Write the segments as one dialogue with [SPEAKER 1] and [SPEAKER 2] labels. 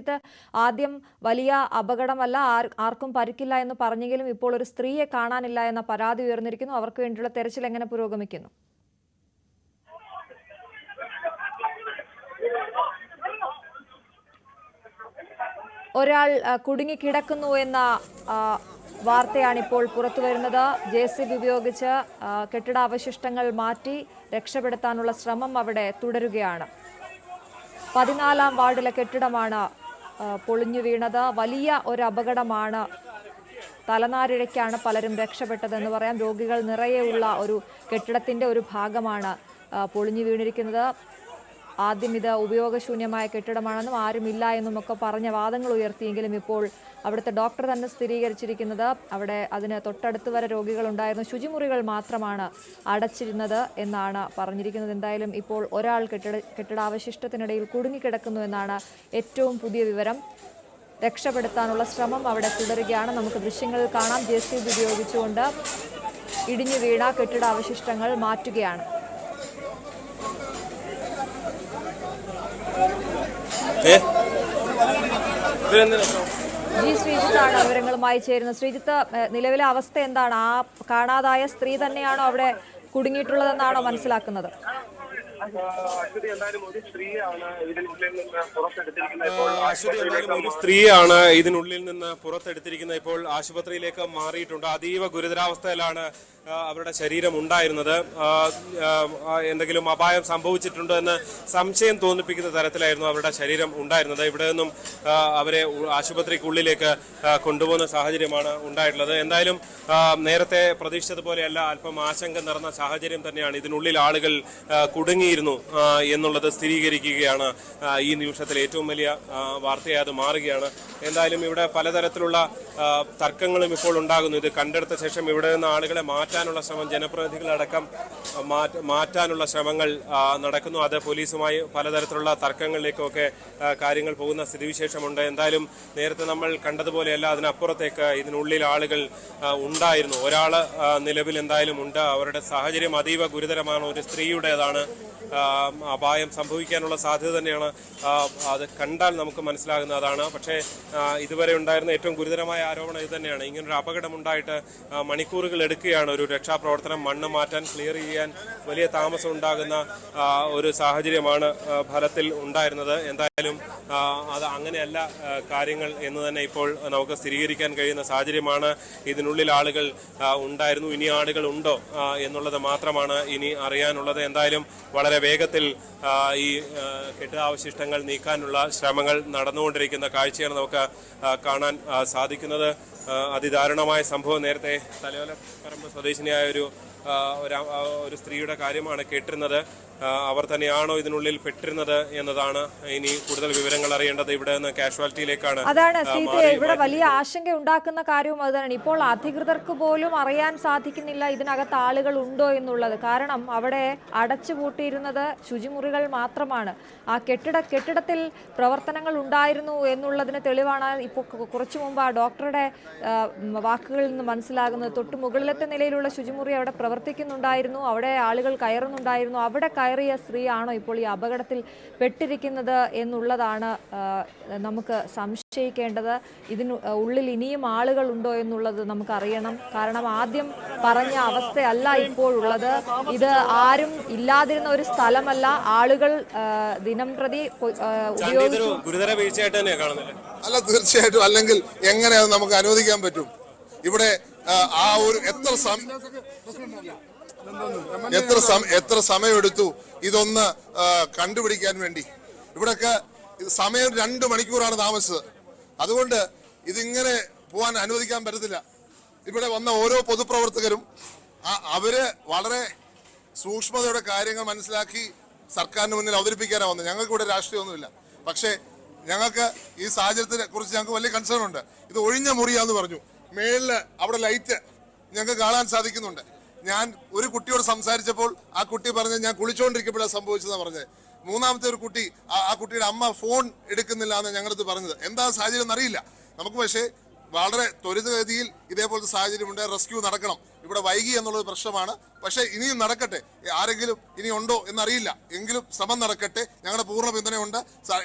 [SPEAKER 1] ശ്രീജിത്ത്, ആദ്യം വലിയ അപകടമല്ല, ആർക്കും പരിക്കില്ല എന്ന് പറഞ്ഞെങ്കിലും ഇപ്പോൾ ഒരു സ്ത്രീയെ കാണാനില്ല എന്ന പരാതി ഉയർന്നിരിക്കുന്നു. അവർക്ക് വേണ്ടിയുള്ള തെരച്ചിൽ എങ്ങനെ പുരോഗമിക്കുന്നു? ഒരാൾ കുടുങ്ങിക്കിടക്കുന്നു എന്ന വാർത്തയാണ് ഇപ്പോൾ പുറത്തു വരുന്നത്. JCB ഉപയോഗിച്ച് കെട്ടിടാവശിഷ്ടങ്ങൾ മാറ്റി രക്ഷപ്പെടുത്താനുള്ള ശ്രമം അവിടെ തുടരുകയാണ്. 14-ാം വാർഡിലെ കെട്ടിടമാണ് പൊളിഞ്ഞു വീണത്. വലിയ ഒരു അപകടമാണ്. തലനാരിഴയ്ക്കാണ് പലരും രക്ഷപ്പെട്ടതെന്ന് പറയാം. രോഗികൾ നിറയെയുള്ള ഒരു കെട്ടിടത്തിന്റെ ഒരു ഭാഗമാണ് പൊളിഞ്ഞു വീണിരിക്കുന്നത്. ആദ്യം ഇത് ഉപയോഗശൂന്യമായ കെട്ടിടമാണെന്നും ആരുമില്ല എന്നുമൊക്കെ പറഞ്ഞ വാദങ്ങൾ ഉയർത്തിയെങ്കിലും ഇപ്പോൾ അവിടുത്തെ ഡോക്ടർ തന്നെ സ്ഥിരീകരിച്ചിരിക്കുന്നത് അവിടെ അതിന് തൊട്ടടുത്ത് വരെ രോഗികളുണ്ടായിരുന്നു, ശുചിമുറികൾ മാത്രമാണ് അടച്ചിരുന്നത് എന്നാണ് പറഞ്ഞിരിക്കുന്നത്. എന്തായാലും ഇപ്പോൾ ഒരാൾ കെട്ടിടാവശിഷ്ടത്തിനിടയിൽ കുടുങ്ങിക്കിടക്കുന്നു എന്നാണ് ഏറ്റവും പുതിയ വിവരം. രക്ഷപ്പെടുത്താനുള്ള ശ്രമം അവിടെ തുടരുകയാണ്. നമുക്ക് ദൃശ്യങ്ങളിൽ കാണാം. JCB ഉപയോഗിച്ചുകൊണ്ട് ഇടിഞ്ഞു വീണ കെട്ടിടാവശിഷ്ടങ്ങൾ മാറ്റുകയാണ്. ശ്രീജിത്താണ് വിവരങ്ങളുമായി ചേരുന്നത്. ശ്രീജിത്ത്, നിലവിലെ അവസ്ഥ എന്താണ്? ആ കാണാതായ സ്ത്രീ തന്നെയാണോ അവിടെ കുടുങ്ങിയിട്ടുള്ളതെന്നാണോ മനസ്സിലാക്കുന്നത്?
[SPEAKER 2] ഒരു സ്ത്രീയാണ് ഇതിനുള്ളിൽ നിന്ന് പുറത്തെടുത്തിരിക്കുന്നത്. ഇപ്പോൾ ആശുപത്രിയിലേക്ക് മാറിയിട്ടുണ്ട്. അതീവ ഗുരുതരാവസ്ഥയിലാണ് അവരുടെ ശരീരം ഉണ്ടായിരുന്നത്. എന്തെങ്കിലും അപായം സംഭവിച്ചിട്ടുണ്ടോ എന്ന് സംശയം തോന്നിപ്പിക്കുന്ന തരത്തിലായിരുന്നു അവരുടെ ശരീരം ഉണ്ടായിരുന്നത്. ഇവിടെ നിന്നും അവരെ ആശുപത്രിക്കുള്ളിലേക്ക് കൊണ്ടുപോകുന്ന സാഹചര്യമാണ് ഉണ്ടായിട്ടുള്ളത്. എന്തായാലും നേരത്തെ പ്രതീക്ഷിച്ചതുപോലെയല്ല, അല്പം ആശങ്ക നിറഞ്ഞ സാഹചര്യം തന്നെയാണ്. ഇതിനുള്ളിൽ ആളുകൾ കുടുങ്ങിയിരുന്നു എന്നുള്ളത് സ്ഥിരീകരിക്കുകയാണ് ഈ നിമിഷത്തിൽ ഏറ്റവും വലിയ വാർത്തയായി അത് മാറുകയാണ്. എന്തായാലും ഇവിടെ പലതരത്തിലുള്ള തർക്കങ്ങളും ഇപ്പോൾ ഉണ്ടാകുന്നു. ഇത് കണ്ടെടുത്ത ശേഷം ഇവിടെ നിന്ന് ആളുകളെ മാറ്റാനുള്ള ശ്രമം, ജനപ്രതിനിധികളടക്കം മാറ്റാനുള്ള ശ്രമങ്ങൾ നടക്കുന്നു. അത് പോലീസുമായി പലതരത്തിലുള്ള തർക്കങ്ങളിലേക്കൊക്കെ കാര്യങ്ങൾ പോകുന്ന സ്ഥിതിവിശേഷമുണ്ട്. എന്തായാലും നേരത്തെ നമ്മൾ കണ്ടതുപോലെയല്ല, അതിനപ്പുറത്തേക്ക് ഇതിനുള്ളിൽ ആളുകൾ ഉണ്ടായിരുന്നു. ഒരാൾ നിലവിൽ എന്തായാലും ഉണ്ട്. അവരുടെ സാഹചര്യം അതീവ ഗുരുതരമാണ്. ഒരു സ്ത്രീയുടേതാണ്. അപായം സംഭവിക്കാനുള്ള സാധ്യത തന്നെയാണ് അത് കണ്ടാൽ നമുക്ക് മനസ്സിലാകുന്നതാണ്. പക്ഷേ ഇതുവരെ ഉണ്ടായിരുന്ന ഏറ്റവും ഗുരുതരമായ ആരോപണം ഇത് തന്നെയാണ്. ഇങ്ങനൊരു അപകടമുണ്ടായിട്ട് മണിക്കൂറുകൾ എടുക്കുകയാണ് ഒരു രക്ഷാപ്രവർത്തനം. മണ്ണ് മാറ്റാൻ, ക്ലിയർ ചെയ്യാൻ വലിയ താമസം ഉണ്ടാകുന്ന ഒരു സാഹചര്യമാണ് ഫലത്തിൽ ഉണ്ടായിരുന്നത്. എന്തായാലും അത് അങ്ങനെയല്ല കാര്യങ്ങൾ എന്ന് തന്നെ ഇപ്പോൾ നമുക്ക് സ്ഥിരീകരിക്കാൻ കഴിയുന്ന സാഹചര്യമാണ്. ഇതിനുള്ളിൽ ആളുകൾ ഉണ്ടായിരുന്നു. ഇനി ആളുകൾ ഉണ്ടോ എന്നുള്ളത് മാത്രമാണ് ഇനി അറിയാനുള്ളത്. എന്തായാലും വളരെ വേഗത്തിൽ ഈ കെട്ടിടാവശിഷ്ടങ്ങൾ നീക്കാനുള്ള ശ്രമങ്ങൾ നടന്നുകൊണ്ടിരിക്കുന്ന കാഴ്ചയാണ് നമുക്ക് കാണാൻ സാധിക്കുന്നത്. അതിദാരുണമായ സംഭവം നേരത്തെ തലയോലപ്പറമ്പ് സ്വദേശിനിയായ ഒരു സ്ത്രീയുടെ കാര്യമാണ് കേട്ടിരുന്നത്. അവർ തന്നെയാണോ ഇതിനുള്ളിൽ പെട്ടിരുന്നത് എന്നതാണ് ഇനി കൂടുതൽ വിവരങ്ങൾ അറിയേണ്ടത്. ഇവിടെ നിന്ന് കാഷ്വാലിറ്റിയിലേക്കാണ്.
[SPEAKER 1] അതാണ് ഇവിടെ വലിയ ആശങ്ക ഉണ്ടാക്കുന്ന കാര്യവും അത് തന്നെയാണ്. ഇപ്പോൾ അധികൃതർക്ക് പോലും അറിയാൻ സാധിക്കുന്നില്ല ഇതിനകത്ത് ആളുകൾ ഉണ്ടോ എന്നുള്ളത്. കാരണം അവിടെ അടച്ചുപൂട്ടിയിരുന്നത് ശുചിമുറികൾ മാത്രമാണ്. ആ കെട്ടിടത്തിൽ പ്രവർത്തനങ്ങൾ ഉണ്ടായിരുന്നു എന്നുള്ളതിന് തെളിവാണ് ഇപ്പോൾ കുറച്ചു മുമ്പ് ആ ഡോക്ടറുടെ വാക്കുകളിൽ നിന്ന് മനസ്സിലാകുന്നത്. തൊട്ട് മുകളിലത്തെ നിലയിലുള്ള ശുചിമുറി അവിടെ പ്രവർത്തിക്കുന്നുണ്ടായിരുന്നു, അവിടെ ആളുകൾ കയറുന്നുണ്ടായിരുന്നു. അവിടെ കയറിയ സ്ത്രീയാണോ ഇപ്പോൾ ഈ അപകടത്തിൽ പെട്ടിരിക്കുന്നത് എന്നുള്ളതാണ് നമുക്ക് സംശയിക്കേണ്ടത്. ഇതിന് ഉള്ളിൽ ഇനിയും ആളുകൾ ഉണ്ടോ എന്നുള്ളത് നമുക്കറിയണം. കാരണം ആദ്യം പറഞ്ഞ അവസ്ഥയല്ല ഇപ്പോഴുള്ളത്. ഇത് ആരും ഇല്ലാതിരുന്ന ഒരു സ്ഥലമല്ല. ആളുകൾ ദിനം പ്രതി ഉപയോഗിച്ചു.
[SPEAKER 3] അല്ല, തീർച്ചയായിട്ടും. അല്ലെങ്കിൽ എങ്ങനെ നമുക്ക് അനുവദിക്കാൻ പറ്റും? ഇവിടെ ആ ഒരു എത്ര സമയമെടുത്തു ഇതൊന്ന് കണ്ടുപിടിക്കാൻ വേണ്ടി. ഇവിടൊക്കെ സമയം 2 മണിക്കൂറാണ് താമസിച്ചത്. അതുകൊണ്ട് ഇതിങ്ങനെ പോകാൻ അനുവദിക്കാൻ പറ്റത്തില്ല. ഇവിടെ വന്ന ഓരോ പൊതുപ്രവർത്തകരും അവര് വളരെ സൂക്ഷ്മതയോടെ കാര്യങ്ങൾ മനസ്സിലാക്കി സർക്കാരിന് മുന്നിൽ അവതരിപ്പിക്കാനാണ് വന്നത്. ഞങ്ങൾക്ക് ഇവിടെ രാഷ്ട്രീയമൊന്നുമില്ല. പക്ഷേ ഞങ്ങൾക്ക് ഈ സാഹചര്യത്തിനെ കുറിച്ച് ഞങ്ങൾക്ക് വലിയ കൺസേൺ ഉണ്ട്. ഇത് ഒഴിഞ്ഞ മുറിയാന്ന് പറഞ്ഞു. മേളില് അവിടെ ലൈറ്റ് ഞങ്ങൾക്ക് കാണാൻ സാധിക്കുന്നുണ്ട്. ഞാൻ ഒരു കുട്ടിയോട് സംസാരിച്ചപ്പോൾ ആ കുട്ടി പറഞ്ഞത് ഞാൻ കുളിച്ചുകൊണ്ടിരിക്കുമ്പോഴാണ് സംഭവിച്ചതെന്ന് പറഞ്ഞത്. മൂന്നാമത്തെ ഒരു കുട്ടി, ആ കുട്ടിയുടെ അമ്മ ഫോൺ എടുക്കുന്നില്ല എന്ന് ഞങ്ങളടുത്ത് പറഞ്ഞത്. എന്താ സാഹചര്യം എന്നറിയില്ല നമുക്ക്. പക്ഷേ വളരെ ത്വരിതഗതിയിൽ ഇതേപോലത്തെ സാഹചര്യം ഉണ്ട്, റെസ്ക്യൂ നടക്കണം. ഇവിടെ വൈകി എന്നുള്ളത് പ്രശ്നമാണ്. പക്ഷേ ഇനിയും നടക്കട്ടെ. ആരെങ്കിലും ഇനി ഉണ്ടോ എന്നറിയില്ല, എങ്കിലും ശ്രമം നടക്കട്ടെ. ഞങ്ങളുടെ പൂർണ്ണ പിന്തുണയുണ്ട്.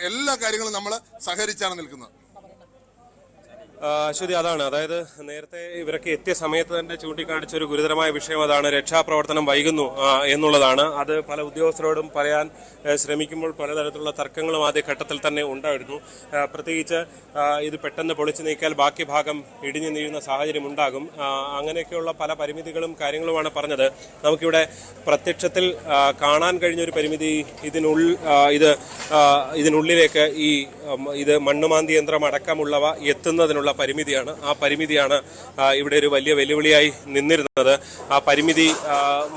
[SPEAKER 3] എല്ലാ കാര്യങ്ങളും നമ്മൾ സഹകരിച്ചാണ് നിൽക്കുന്നത്.
[SPEAKER 2] അശ്വതി, അതാണ്, അതായത് നേരത്തെ ഇവരൊക്കെ എത്തിയ സമയത്ത് തന്നെ ചൂണ്ടിക്കാണിച്ച ഒരു ഗുരുതരമായ വിഷയം അതാണ്, രക്ഷാപ്രവർത്തനം വൈകുന്നു എന്നുള്ളതാണ്. അത് പല ഉദ്യോഗസ്ഥരോടും പറയാൻ ശ്രമിക്കുമ്പോൾ പലതരത്തിലുള്ള തർക്കങ്ങളും ആദ്യ ഘട്ടത്തിൽ തന്നെ ഉണ്ടായിരുന്നു. പ്രത്യേകിച്ച് ഇത് പെട്ടെന്ന് പൊളിച്ചു നീക്കിയാൽ ബാക്കി ഭാഗം ഇടിഞ്ഞു നീഴുന്ന സാഹചര്യം ഉണ്ടാകും. അങ്ങനെയൊക്കെയുള്ള പല പരിമിതികളും കാര്യങ്ങളുമാണ് പറഞ്ഞത്. നമുക്കിവിടെ പ്രത്യക്ഷത്തിൽ കാണാൻ കഴിഞ്ഞൊരു പരിമിതി ഇതിനുള്ളിലേക്ക് ഇത് മണ്ണുമാന്തി യന്ത്രം അടക്കമുള്ളവ എത്തുന്നതിനുള്ള പരിമിതിയാണ്. ആ പരിമിതിയാണ് ഇവിടെ ഒരു വലിയ വെല്ലുവിളിയായി നിന്നിരുന്നത്. ആ പരിമിതി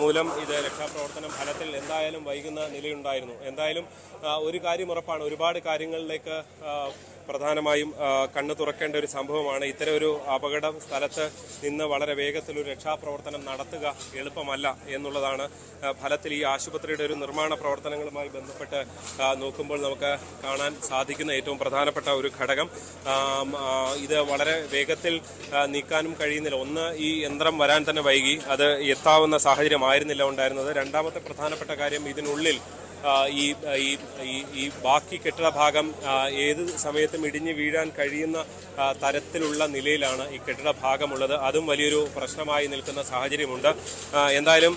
[SPEAKER 2] മൂലം ഇത് രക്ഷാപ്രവർത്തനം ഫലത്തിൽ എന്തായാലും വൈകുന്ന നിലയുണ്ടായിരുന്നു. എന്തായാലും ഒരു കാര്യം ഉറപ്പാണ്, ഒരുപാട് കാര്യങ്ങളിലേക്ക് പ്രധാനമായും കണ്ണു തുറക്കേണ്ട ഒരു സംഭവമാണ്. ഇത്തരം ഒരു അപകട സ്ഥലത്ത് നിന്ന് വളരെ വേഗത്തിൽ ഒരു രക്ഷാപ്രവർത്തനം നടത്തുക എളുപ്പമല്ല എന്നുള്ളതാണ് ഫലത്തിൽ ഈ ആശുപത്രിയുടെ ഒരു നിർമ്മാണ പ്രവർത്തനങ്ങളുമായി ബന്ധപ്പെട്ട് നോക്കുമ്പോൾ നമുക്ക് കാണാൻ സാധിക്കുന്ന ഏറ്റവും പ്രധാനപ്പെട്ട ഒരു ഘടകം. ഇത് വളരെ വേഗത്തിൽ നീക്കാനും കഴിയുന്നില്ല. ഒന്ന്, ഈ യന്ത്രം വരാൻ തന്നെ വൈകി, അത് എത്താവുന്ന സാഹചര്യമായിരുന്നില്ല ഉണ്ടായിരുന്നത്. രണ്ടാമത്തെ പ്രധാനപ്പെട്ട കാര്യം, ഇതിനുള്ളിൽ ഈ ബാക്കി കെട്ടിട ഭാഗം ഏത് സമയത്തും ഇടിഞ്ഞു വീഴാൻ കഴിയുന്ന തരത്തിലുള്ള നിലയിലാണ് ഈ കെട്ടിട ഭാഗമുള്ളത്. അതും വലിയൊരു പ്രശ്നമായി നിൽക്കുന്ന സാഹചര്യമുണ്ട്. എന്തായാലും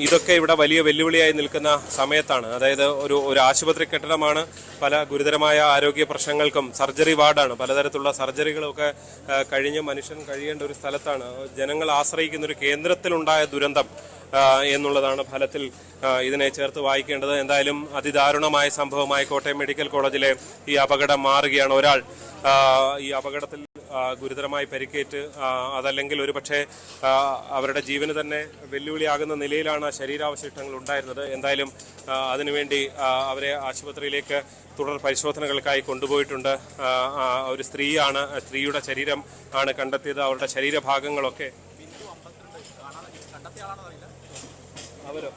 [SPEAKER 2] ഇതൊക്കെ ഇവിടെ വലിയ വെല്ലുവിളിയായി നിൽക്കുന്ന സമയത്താണ്. അതായത് ഒരു ആശുപത്രി കെട്ടിടമാണ്, പല ഗുരുതരമായ ആരോഗ്യ പ്രശ്നങ്ങൾക്കും സർജറി വാർഡാണ്, പലതരത്തിലുള്ള സർജറികളൊക്കെ കഴിഞ്ഞ് മനുഷ്യൻ കഴിയേണ്ട ഒരു സ്ഥലത്താണ് ജനങ്ങൾ ആശ്രയിക്കുന്ന ഒരു കേന്ദ്രത്തിലുണ്ടായ ദുരന്തം എന്നുള്ളതാണ് ഫലത്തിൽ ഇതിനെ ചേർത്ത് വായിക്കേണ്ടത്. എന്തായാലും അതിദാരുണമായ സംഭവമായി കോട്ടയം മെഡിക്കൽ കോളേജിലെ ഈ അപകടം മാറുകയാണ്. ഒരാൾ ഈ അപകടത്തിൽ ഗുരുതരമായി പരിക്കേറ്റ്, അതല്ലെങ്കിൽ ഒരുപക്ഷെ അവരുടെ ജീവന് തന്നെ വെല്ലുവിളിയാകുന്ന നിലയിലാണ് ശരീരാവശിഷ്ടങ്ങൾ ഉണ്ടായിരുന്നത്. എന്തായാലും അതിനുവേണ്ടി അവരെ ആശുപത്രിയിലേക്ക് തുടർ പരിശോധനകൾക്കായി കൊണ്ടുപോയിട്ടുണ്ട്. ഒരു സ്ത്രീയുടെ ശരീരം ആണ് കണ്ടെത്തിയത്. അവരുടെ ശരീരഭാഗങ്ങളൊക്കെ അവരോ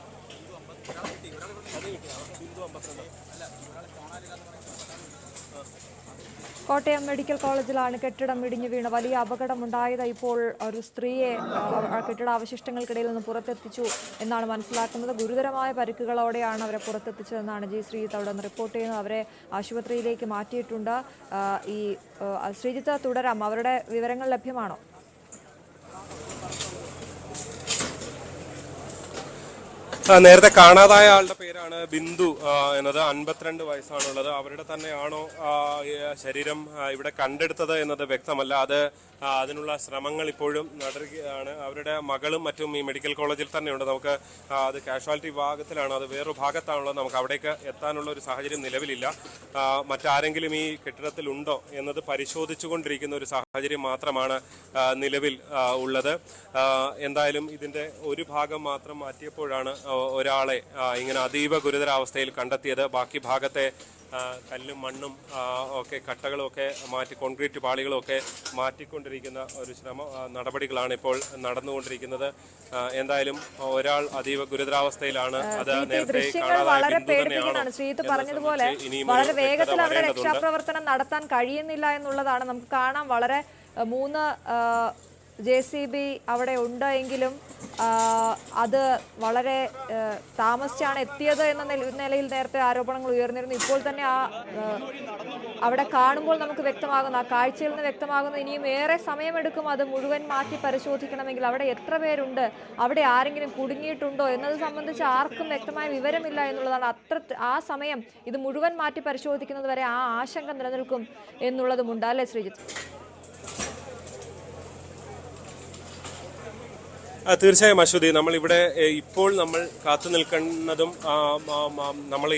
[SPEAKER 1] കോട്ടയം മെഡിക്കൽ കോളേജിലാണ് കെട്ടിടം ഇടിഞ്ഞു വീണ് വലിയ അപകടമുണ്ടായത്. ഇപ്പോൾ ഒരു സ്ത്രീയെ കെട്ടിടാവശിഷ്ടങ്ങൾക്കിടയിൽ നിന്ന് പുറത്തെത്തിച്ചു എന്നാണ് മനസ്സിലാക്കുന്നത്. ഗുരുതരമായ പരിക്കുകളോടെയാണ് അവരെ പുറത്തെത്തിച്ചതെന്നാണ് ജി ശ്രീജിത്ത് അവിടെ നിന്ന് റിപ്പോർട്ട് ചെയ്യുന്നത്. അവരെ ആശുപത്രിയിലേക്ക് മാറ്റിയിട്ടുണ്ട്. ഈ ശ്രീജിത്ത് തുടരാം, അവരുടെ വിവരങ്ങൾ ലഭ്യമാണോ?
[SPEAKER 2] നേരത്തെ കാണാതായ ആളുടെ പേരാണ് ബിന്ദു എന്നത്. 52 വയസ്സാണുള്ളത്. അവരുടെ തന്നെയാണോ ശരീരം ഇവിടെ കണ്ടെടുത്തത് എന്നത് വ്യക്തമല്ല. അതിനുള്ള ശ്രമങ്ങൾ ഇപ്പോഴും നടക്കുകയാണ്. അവരുടെ മകളും മറ്റും ഈ മെഡിക്കൽ കോളേജിൽ തന്നെയുണ്ട്. നമുക്ക് അത് കാഷ്വാലിറ്റി വിഭാഗത്തിലാണ്, അത് വേറൊരു ഭാഗത്താണുള്ളത്. നമുക്ക് അവിടേക്ക് എത്താനുള്ള ഒരു സാഹചര്യം നിലവിലില്ല. മറ്റാരെങ്കിലും ഈ കെട്ടിടത്തിലുണ്ടോ എന്നത് പരിശോധിച്ചുകൊണ്ടിരിക്കുന്ന ഒരു സാഹചര്യം മാത്രമാണ് നിലവിൽ ഉള്ളത്. എന്തായാലും ഇതിന്റെ ഒരു ഭാഗം മാത്രം മാറ്റിയപ്പോഴാണ് ഒരാളെ ഇങ്ങനെ അതീവ ഗുരുതരാവസ്ഥയിൽ കണ്ടെത്തിയത്. ബാക്കി ഭാഗത്തെ കല്ലും മണ്ണും ഒക്കെ കട്ടകളും ഒക്കെ മാറ്റി, കോൺക്രീറ്റ് പാളികളും ഒക്കെ മാറ്റിക്കൊണ്ടിരിക്കുന്ന ഒരു നടപടികളാണ് ഇപ്പോൾ നടന്നുകൊണ്ടിരിക്കുന്നത്. എന്തായാലും ഒരാൾ അതീവ ഗുരുതരാവസ്ഥയിലാണ്. അത് നേരത്തെ
[SPEAKER 1] വളരെ പേടിപ്പിക്കുന്നതാണ്. ശ്രീജിത്ത് പറഞ്ഞതുപോലെ വളരെ വേഗത്തിൽ അവരുടെ രക്ഷാപ്രവർത്തനം നടത്താൻ കഴിയുന്നില്ല എന്നുള്ളതാണ് നമുക്ക് കാണാം. വളരെ 3 JCB അവിടെ ഉണ്ട് എങ്കിലും അത് വളരെ താമസിച്ചാണ് എത്തിയത് എന്ന നിലയിൽ നേരത്തെ ആരോപണങ്ങൾ ഉയർന്നിരുന്നു. ഇപ്പോൾ തന്നെ അവിടെ കാണുമ്പോൾ നമുക്ക് വ്യക്തമാകുന്നു, ആ കാഴ്ചയിൽ നിന്ന് വ്യക്തമാകുന്നു, ഇനിയും ഏറെ സമയമെടുക്കും അത് മുഴുവൻ മാറ്റി പരിശോധിക്കണമെങ്കിൽ. അവിടെ എത്ര പേരുണ്ട്, അവിടെ ആരെങ്കിലും കുടുങ്ങിയിട്ടുണ്ടോ എന്നത് സംബന്ധിച്ച് ആർക്കും വ്യക്തമായ വിവരമില്ല എന്നുള്ളതാണ്. ആ സമയം ഇത് മുഴുവൻ മാറ്റി പരിശോധിക്കുന്നത് വരെ ആ ആശങ്ക നിലനിൽക്കും എന്നുള്ളതുമുണ്ട്, അല്ലേ ശ്രീജിത്ത്?
[SPEAKER 2] തീർച്ചയായും അശ്വതി, നമ്മളിവിടെ ഇപ്പോൾ നമ്മൾ കാത്തു നിൽക്കുന്നതും നമ്മൾ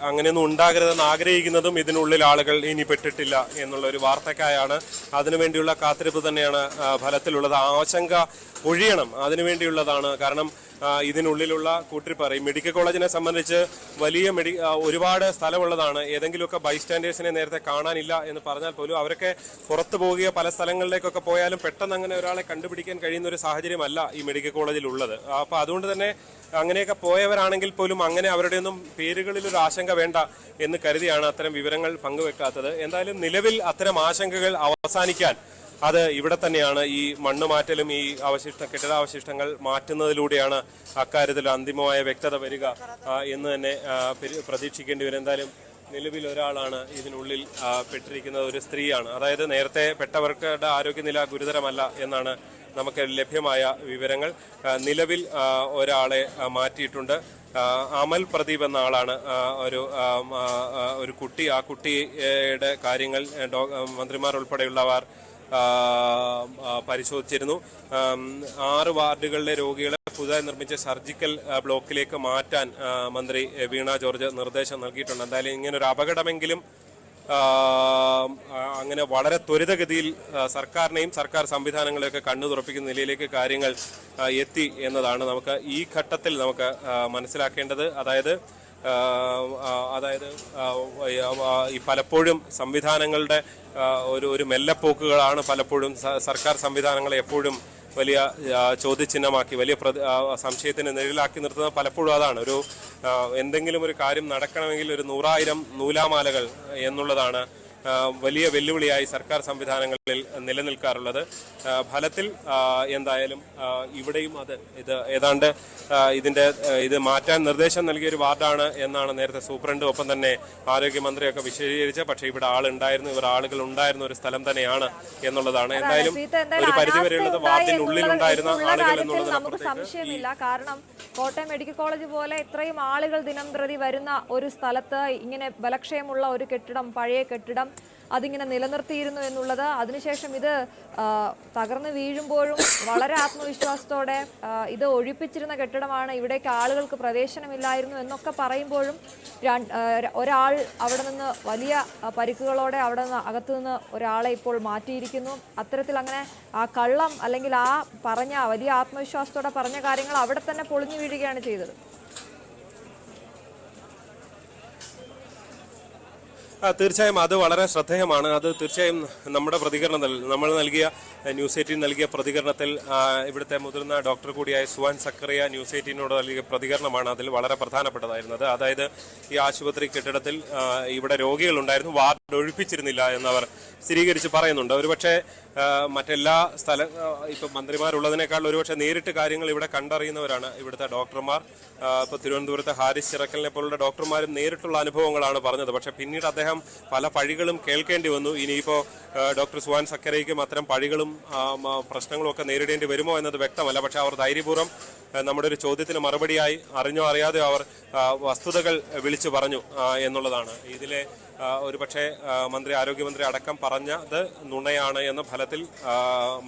[SPEAKER 2] അങ്ങനെയൊന്നും ഉണ്ടാകരുതെന്ന് ആഗ്രഹിക്കുന്നതും ഇതിനുള്ളിൽ ആളുകൾ ഇനി പെട്ടിട്ടില്ല എന്നുള്ള ഒരു വാർത്തക്കായാണ്. അതിനുവേണ്ടിയുള്ള കാത്തിരിപ്പ് തന്നെയാണ് ഫലത്തിലുള്ളത്. ആശങ്ക ഒഴിയണം, അതിനുവേണ്ടിയുള്ളതാണ്. കാരണം ഇതിനുള്ളിലുള്ള കൂട്ടിരിപ്പാറ് ഈ മെഡിക്കൽ കോളേജിനെ സംബന്ധിച്ച് വലിയ ഒരുപാട് സ്ഥലമുള്ളതാണ്. ഏതെങ്കിലുമൊക്കെ ബൈസ്റ്റാൻഡേഴ്സിനെ നേരത്തെ കാണാനില്ല എന്ന് പറഞ്ഞാൽ പോലും അവരൊക്കെ പുറത്തു പോവുകയോ പല സ്ഥലങ്ങളിലേക്കൊക്കെ പോയാലും പെട്ടെന്ന് അങ്ങനെ ഒരാളെ കണ്ടുപിടിക്കാൻ കഴിയുന്ന ഒരു സാഹചര്യമല്ല ഈ മെഡിക്കൽ കോളേജിലുള്ളത്. അപ്പോൾ അതുകൊണ്ട് തന്നെ അങ്ങനെയൊക്കെ പോയവരാണെങ്കിൽ പോലും അങ്ങനെ അവരുടെയൊന്നും പേരുകളിൽ ഒരു ആശങ്ക വേണ്ട എന്ന് കരുതിയാണ് അത്തരം വിവരങ്ങൾ പങ്കുവെക്കാത്തത്. എന്തായാലും നിലവിൽ അത്തരം ആശങ്കകൾ അവസാനിക്കാൻ അത് ഇവിടെ തന്നെയാണ്. ഈ മണ്ണ് മാറ്റലും ഈ കെട്ടിടാവശിഷ്ടങ്ങൾ മാറ്റുന്നതിലൂടെയാണ് അക്കാര്യത്തിൽ അന്തിമമായ വ്യക്തത വരിക എന്ന് തന്നെ പ്രതീക്ഷിക്കേണ്ടി വരും. എന്തായാലും നിലവിൽ ഒരാളാണ് ഇതിനുള്ളിൽ പെട്ടിരിക്കുന്നത്, ഒരു സ്ത്രീയാണ്. അതായത് നേരത്തെ പെട്ടവർക്ക് ആരോഗ്യനില ഗുരുതരമല്ല എന്നാണ് നമുക്ക് ലഭ്യമായ വിവരങ്ങൾ. നിലവിൽ ഒരാളെ മാറ്റിയിട്ടുണ്ട്. അമൽ പ്രദീപ് എന്ന ആളാണ് ഒരു കുട്ടി. ആ കുട്ടിയുടെ കാര്യങ്ങൾ മന്ത്രിമാർ ഉൾപ്പെടെയുള്ളവർ പരിശോധിച്ചിരുന്നു. 6 വാർഡുകളിലെ രോഗികളെ പുതുതായി നിർമ്മിച്ച സർജിക്കൽ ബ്ലോക്കിലേക്ക് മാറ്റാൻ മന്ത്രി വീണ ജോർജ് നിർദ്ദേശം നൽകിയിട്ടുണ്ട്. എന്തായാലും ഇങ്ങനൊരു അപകടമെങ്കിലും അങ്ങനെ വളരെ ത്വരിതഗതിയിൽ സർക്കാരിനെയും സർക്കാർ സംവിധാനങ്ങളെയൊക്കെ കണ്ണു തുറപ്പിക്കുന്ന നിലയിലേക്ക് കാര്യങ്ങൾ എത്തി എന്നതാണ് നമുക്ക് ഈ ഘട്ടത്തിൽ നമുക്ക് മനസ്സിലാക്കേണ്ടത്. അതായത് ഈ പലപ്പോഴും സംവിധാനങ്ങളുടെ ഒരു മെല്ലെപ്പോക്കുകളാണ് പലപ്പോഴും സർക്കാർ സംവിധാനങ്ങളെ എപ്പോഴും വലിയ ചോദ്യചിഹ്നമാക്കി, വലിയ സംശയത്തിന് നിഴലാക്കി നിർത്തുന്നത് പലപ്പോഴും അതാണ്. എന്തെങ്കിലും ഒരു കാര്യം നടക്കണമെങ്കിൽ ഒരു 100,000 നൂലാമാലകൾ എന്നുള്ളതാണ് വലിയ വെല്ലുവിളിയായി സർക്കാർ സംവിധാനങ്ങളിൽ നിലനിൽക്കാറുള്ളത്. ഫലത്തിൽ എന്തായാലും ഇവിടെയും ഇത് ഏതാണ്ട് ഇത് മാറ്റാൻ നിർദ്ദേശം നൽകിയ ഒരു വാർഡാണ് എന്നാണ് നേരത്തെ സൂപ്രണ്ട് ഒപ്പം തന്നെ ആരോഗ്യമന്ത്രിയൊക്കെ വിശദീകരിച്ചത്. പക്ഷേ ഇവിടെ ആളുകൾ ഉണ്ടായിരുന്ന ഒരു സ്ഥലം തന്നെയാണ് എന്നുള്ളതാണ്. എന്തായാലും ഒരു പരിധിവരെയുള്ളത് വാർഡിനുള്ളിലുണ്ടായിരുന്ന ആളുകൾ എന്നുള്ളത്
[SPEAKER 1] നമുക്ക് സംശയമില്ല. കാരണം കോട്ടയം മെഡിക്കൽ കോളേജ് പോലെ ഇത്രയും ആളുകൾ ദിനംപ്രതി വരുന്ന ഒരു സ്ഥലത്ത് ഇങ്ങനെ ബലക്ഷയമുള്ള ഒരു കെട്ടിടം, പഴയ കെട്ടിടം അതിങ്ങനെ നിലനിർത്തിയിരുന്നു എന്നുള്ളത്, അതിനുശേഷം ഇത് തകർന്നു വീഴുമ്പോഴും വളരെ ആത്മവിശ്വാസത്തോടെ ഇത് ഒഴിപ്പിച്ചിരുന്ന കെട്ടിടമാണ്, ഇവിടേക്ക് ആളുകൾക്ക് പ്രവേശനമില്ലായിരുന്നു എന്നൊക്കെ പറയുമ്പോഴും ഒരാൾ അവിടെ നിന്ന് വലിയ പരിക്കുകളോടെ അവിടെ നിന്ന് അകത്തുനിന്ന് ഒരാളെ ഇപ്പോൾ മാറ്റിയിരിക്കുന്നു. അത്തരത്തിൽ അങ്ങനെ ആ കള്ളം അല്ലെങ്കിൽ ആ പറഞ്ഞ വലിയ ആത്മവിശ്വാസത്തോടെ പറഞ്ഞ കാര്യങ്ങൾ അവിടെ തന്നെ പൊളിഞ്ഞു വീഴുകയാണ് ചെയ്തത്.
[SPEAKER 2] തീർച്ചയായും അത് വളരെ ശ്രദ്ധേയമാണ്. അത് തീർച്ചയായും നമ്മുടെ പ്രതികരണത്തിൽ നമ്മൾ നൽകിയ ന്യൂസ് 18 നൽകിയ പ്രതികരണത്തിൽ ഇവിടുത്തെ മുതിർന്ന ഡോക്ടർ കൂടിയായ സുഹാൻ സക്കറിയ ന്യൂസ് 18നോട് നൽകിയ പ്രതികരണമാണ് അതിൽ വളരെ പ്രധാനപ്പെട്ടതായിരുന്നത്. അതായത് ഈ ആശുപത്രി കെട്ടിടത്തിൽ ഇവിടെ രോഗികളുണ്ടായിരുന്നു, വാർഡ് ഒഴിപ്പിച്ചിരുന്നില്ല എന്നവർ സ്ഥിരീകരിച്ച് പറയുന്നുണ്ട്. ഒരുപക്ഷെ മറ്റെല്ലാ ഇപ്പം മന്ത്രിമാരുള്ളതിനേക്കാൾ ഒരുപക്ഷെ നേരിട്ട് കാര്യങ്ങൾ ഇവിടെ കണ്ടറിയുന്നവരാണ് ഇവിടുത്തെ ഡോക്ടർമാർ. ഇപ്പോൾ തിരുവനന്തപുരത്തെ ഹാരിസ് ചിറക്കലിനെ പോലുള്ള ഡോക്ടർമാരും നേരിട്ടുള്ള അനുഭവങ്ങളാണ് പറഞ്ഞത്. പക്ഷേ പിന്നീട് അദ്ദേഹം പല പഴികളും കേൾക്കേണ്ടി വന്നു. ഇനിയിപ്പോൾ ഡോക്ടർ സുഹാൻ സക്കരയ്ക്കും അത്തരം പഴികളും പ്രശ്നങ്ങളും ഒക്കെ നേരിടേണ്ടി വരുമോ എന്നത് വ്യക്തമല്ല. പക്ഷെ അവർ ധൈര്യപൂർവ്വം നമ്മുടെ ഒരു ചോദ്യത്തിന് മറുപടിയായി അറിഞ്ഞോ അറിയാതെയോ അവർ വസ്തുതകൾ വിളിച്ചു പറഞ്ഞു എന്നുള്ളതാണ്. ഇതിലെ ഒരുപക്ഷെ ആരോഗ്യമന്ത്രി അടക്കം പറഞ്ഞത് നുണയാണ് എന്ന ഫലത്തിൽ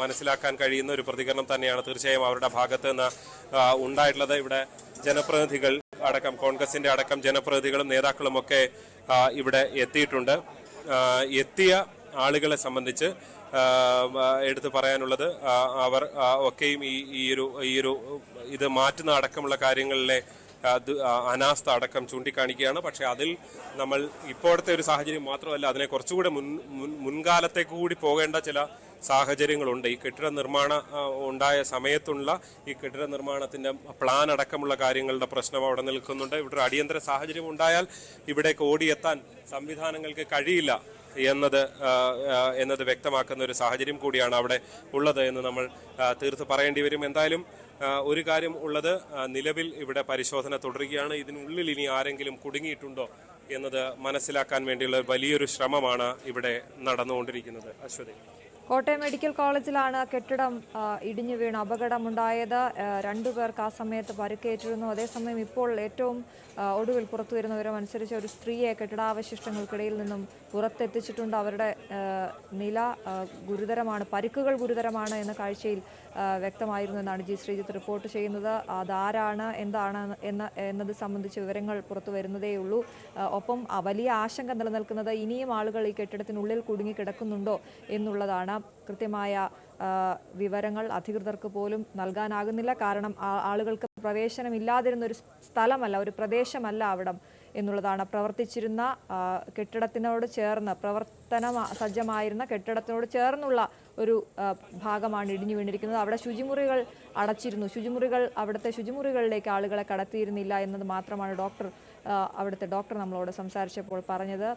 [SPEAKER 2] മനസ്സിലാക്കാൻ കഴിയുന്ന ഒരു പ്രതികരണം തന്നെയാണ് തീർച്ചയായും അവരുടെ ഭാഗത്ത് നിന്ന് ഉണ്ടായിട്ടുള്ളത്. ഇവിടെ ജനപ്രതിനിധികൾ അടക്കം, കോൺഗ്രസിന്റെ അടക്കം ജനപ്രതിനിധികളും നേതാക്കളും ഒക്കെ ഇവിടെ എത്തിയിട്ടുണ്ട്. എത്തിയ ആളുകളെ സംബന്ധിച്ച് എടുത്തു പറയാനുള്ളത് അവർ ഒക്കെയും ഇത് മാറ്റുന്ന അടക്കമുള്ള കാര്യങ്ങളിലെ അനാസ്ഥ അടക്കം ചൂണ്ടിക്കാണിക്കുകയാണ്. പക്ഷെ അതിൽ നമ്മൾ ഇപ്പോഴത്തെ ഒരു സാഹചര്യം മാത്രമല്ല, അതിനെ കുറച്ചുകൂടെ മുൻകാലത്തേക്ക് കൂടി പോകേണ്ട ചില സാഹചര്യങ്ങളുണ്ട്. ഈ കെട്ടിട നിർമ്മാണം ഉണ്ടായ സമയത്തുള്ള ഈ കെട്ടിട നിർമ്മാണത്തിന്റെ പ്ലാൻ അടക്കമുള്ള കാര്യങ്ങളുടെ പ്രശ്നം അവിടെ നിൽക്കുന്നുണ്ട്. ഇവിടെ ഒരു അടിയന്തര സാഹചര്യം ഉണ്ടായാൽ ഇവിടേക്ക് ഓടിയെത്താൻ സംവിധാനങ്ങൾക്ക് കഴിയില്ല എന്നത് വ്യക്തമാക്കുന്ന ഒരു സാഹചര്യം കൂടിയാണ് അവിടെ ഉള്ളത് എന്ന് നമ്മൾ തീർത്ത് പറയേണ്ടി വരും. എന്തായാലും ഒരു കാര്യം ഉള്ളത്, നിലവിൽ ഇവിടെ പരിശോധന തുടരുകയാണ്. ഇതിനുള്ളിൽ ഇനി ആരെങ്കിലും കുടുങ്ങിയിട്ടുണ്ടോ എന്നത് മനസ്സിലാക്കാൻ വേണ്ടിയുള്ള വലിയൊരു ശ്രമമാണ് ഇവിടെ നടന്നുകൊണ്ടിരിക്കുന്നത്. അശ്വതി,
[SPEAKER 1] കോട്ടയം മെഡിക്കൽ കോളേജിലാണ് കെട്ടിടം ഇടിഞ്ഞു വീണ് അപകടമുണ്ടായത്. 2 പേർക്ക് ആ സമയത്ത് പരിക്കേറ്റിരുന്നു. അതേസമയം ഇപ്പോൾ ഏറ്റവും ഒടുവിൽ പുറത്തു വരുന്ന വിവരം അനുസരിച്ച് ഒരു സ്ത്രീയെ കെട്ടിടാവശിഷ്ടങ്ങൾക്കിടയിൽ നിന്നും പുറത്തെത്തിച്ചിട്ടുണ്ട്. അവരുടെ നില ഗുരുതരമാണ്, പരിക്കുകൾ ഗുരുതരമാണ് എന്ന കാഴ്ചയിൽ വ്യക്തമായിരുന്നു എന്നാണ് ജി ശ്രീജിത്ത് റിപ്പോർട്ട് ചെയ്യുന്നത്. അതാരാണ്, എന്താണ് എന്നത് സംബന്ധിച്ച് വിവരങ്ങൾ പുറത്തു വരുന്നതേയുള്ളൂ. ഒപ്പം വലിയ ആശങ്ക നിലനിൽക്കുന്നത് ഇനിയും ആളുകൾ ഈ കെട്ടിടത്തിനുള്ളിൽ കുടുങ്ങിക്കിടക്കുന്നുണ്ടോ എന്നുള്ളതാണ്. കൃത്യമായ വിവരങ്ങൾ അധികൃതർക്ക് പോലും നൽകാനാകുന്നില്ല. കാരണം ആളുകൾക്ക് പ്രവേശനമില്ലാതിരുന്നൊരു സ്ഥലമല്ല, ഒരു പ്രദേശമല്ല അവിടം എന്നുള്ളതാണ്. പ്രവർത്തിച്ചിരുന്ന കെട്ടിടത്തിനോട് ചേർന്ന് സജ്ജമായിരുന്ന കെട്ടിടത്തിനോട് ചേർന്നുള്ള ഒരു ഭാഗമാണ് ഇടിഞ്ഞു വീണിരിക്കുന്നത്. അവിടെ ശുചിമുറികൾ അടച്ചിരുന്നു. അവിടുത്തെ ശുചിമുറികളിലേക്ക് ആളുകളെ കടത്തിയിരുന്നില്ല എന്നത് മാത്രമാണ് അവിടുത്തെ ഡോക്ടർ നമ്മളോട് സംസാരിച്ചപ്പോൾ പറഞ്ഞത്.